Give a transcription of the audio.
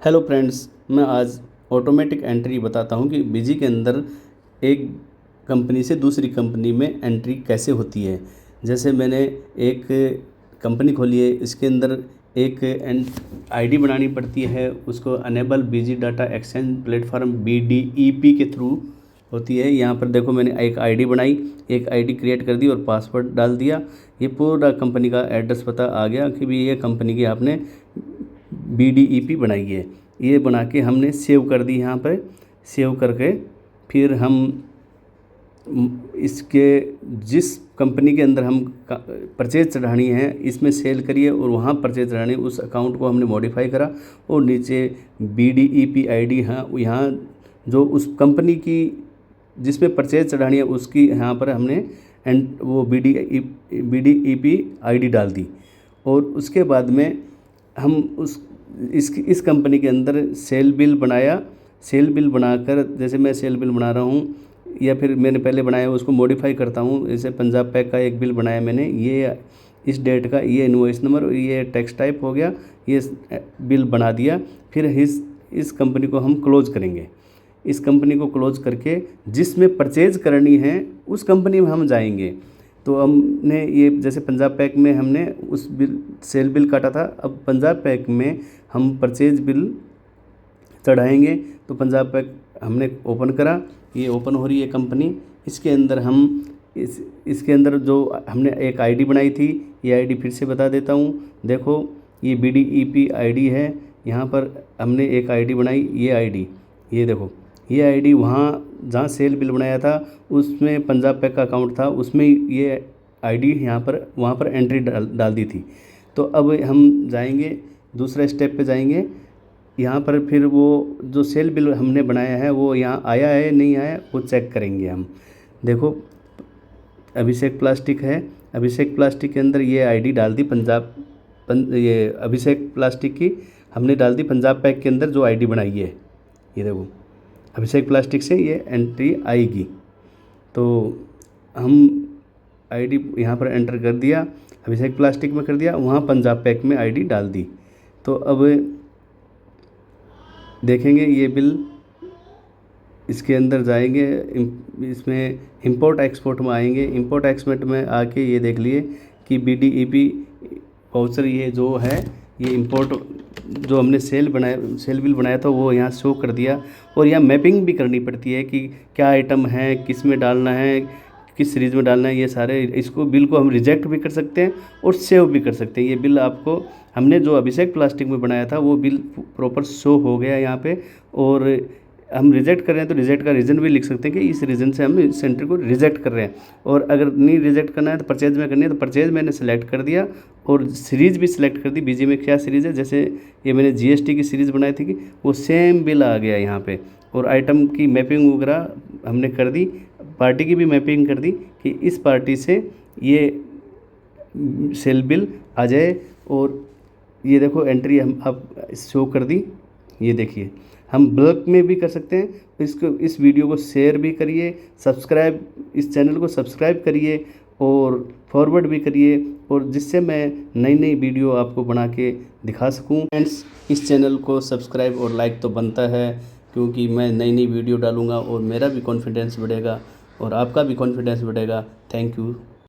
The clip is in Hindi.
हेलो फ्रेंड्स, मैं आज ऑटोमेटिक एंट्री बताता हूँ कि बिजी के अंदर एक कंपनी से दूसरी कंपनी में एंट्री कैसे होती है। जैसे मैंने एक कंपनी खोली है, इसके अंदर एक आईडी बनानी पड़ती है, उसको enable busy data exchange platform BDEP के थ्रू होती है। यहाँ पर देखो, मैंने एक आईडी बनाई, एक आईडी क्रिएट कर दी और पासवर्ड डाल दिया। ये पूरा कंपनी का एड्रेस पता आ गया कि भी ये कंपनी की आपने BDEP बनाई है। ये बना के हमने सेव कर दी। यहाँ पर सेव करके फिर हम इसके जिस कंपनी के अंदर हम परचेज चढ़ानी है, इसमें सेल करिए और वहाँ परचेज चढ़ानी, उस अकाउंट को हमने मॉडिफाई करा और नीचे BDEP आईडी यहाँ जो उस कंपनी की जिसमें परचेज चढ़ानी है उसकी यहाँ पर हमने वो BDEP आईडी डाल दी। और उसके बाद में हम इस कंपनी के अंदर सेल बिल बनाया। सेल बिल बनाकर, जैसे मैं सेल बिल बना रहा हूँ या फिर मैंने पहले बनाया उसको मॉडिफाई करता हूँ। जैसे पंजाब पैक का एक बिल बनाया मैंने, ये इस डेट का, ये इनवॉइस नंबर और ये टैक्स टाइप हो गया, ये बिल बना दिया। फिर इस कंपनी को हम क्लोज करेंगे। इस कंपनी को क्लोज करके जिसमें परचेज करनी है उस कंपनी में हम जाएंगे। तो हमने ये जैसे पंजाब पैक में हमने उस बिल सेल बिल काटा था, अब पंजाब पैक में हम परचेज बिल चढ़ाएंगे। तो पंजाब पैक हमने ओपन करा, ये ओपन हो रही है कंपनी। इसके अंदर हम इसके अंदर जो हमने एक आईडी बनाई थी, ये आईडी फिर से बता देता हूँ। देखो, ये BDEP आईडी है। यहाँ पर हमने एक आईडी बनाई, ये आईडी, ये देखो, ये आईडी वहाँ जहाँ सेल बिल बनाया था उसमें पंजाब पैक का अकाउंट था, उसमें ये आईडी यहाँ पर वहाँ पर एंट्री डाल दी थी। तो अब हम जाएंगे, दूसरे स्टेप पे जाएंगे। यहाँ पर फिर वो जो सेल बिल हमने बनाया है वो यहाँ आया है नहीं आया वो चेक करेंगे हम। देखो, अभिषेक प्लास्टिक है, अभिषेक प्लास्टिक के अंदर ये आईडी डाल दी ये अभिषेक प्लास्टिक की हमने डाल दी पंजाब पैक के अंदर जो आईडी बनाई है। ये देखो, अभिषेक प्लास्टिक से ये एंट्री आएगी। तो हम आईडी यहाँ पर एंटर कर दिया, अभिषेक प्लास्टिक में कर दिया, वहाँ पंजाब पैक में आईडी डाल दी। तो अब देखेंगे ये बिल, इसके अंदर जाएंगे, इसमें इंपोर्ट एक्सपोर्ट में आएंगे। इंपोर्ट एक्सपोर्ट में आके ये देख लिए कि BDEP वाउचर ये जो है, ये इंपोर्ट जो हमने सेल बिल बनाया था वो यहाँ शो कर दिया। और यहाँ मैपिंग भी करनी पड़ती है कि क्या आइटम है, किस में डालना है, किस सीरीज़ में डालना है। ये सारे इसको बिल को हम रिजेक्ट भी कर सकते हैं और सेव भी कर सकते हैं। ये बिल आपको हमने जो अभिषेक प्लास्टिक में बनाया था वो बिल प्रॉपर शो हो गया यहाँ पे। और हम रिजेक्ट कर रहे हैं तो रिजेक्ट का रीज़न भी लिख सकते हैं कि इस रीज़न से हम इस एंट्री को रिजेक्ट कर रहे हैं। और अगर नहीं रिजेक्ट करना है तो परचेज में करनी है, तो परचेज मैंने सेलेक्ट कर दिया और सीरीज़ भी सिलेक्ट कर दी। बीजी में क्या सीरीज़ है, जैसे ये मैंने GST की सीरीज़ बनाई थी कि वो सेम बिल आ गया यहाँ पे। और आइटम की मैपिंग वगैरह हमने कर दी, पार्टी की भी मैपिंग कर दी कि इस पार्टी से ये सेल बिल आ जाए। और ये देखो एंट्री हम अब शो कर दी। ये देखिए, हम ब्लॉक में भी कर सकते हैं। इस वीडियो को शेयर भी करिए, इस चैनल को सब्सक्राइब करिए और फॉरवर्ड भी करिए, और जिससे मैं नई वीडियो आपको बना के दिखा सकूं। फ्रेंड्स, इस चैनल को सब्सक्राइब और लाइक तो बनता है, क्योंकि मैं नई वीडियो डालूंगा और मेरा भी कॉन्फिडेंस बढ़ेगा और आपका भी कॉन्फिडेंस बढ़ेगा। Thank you.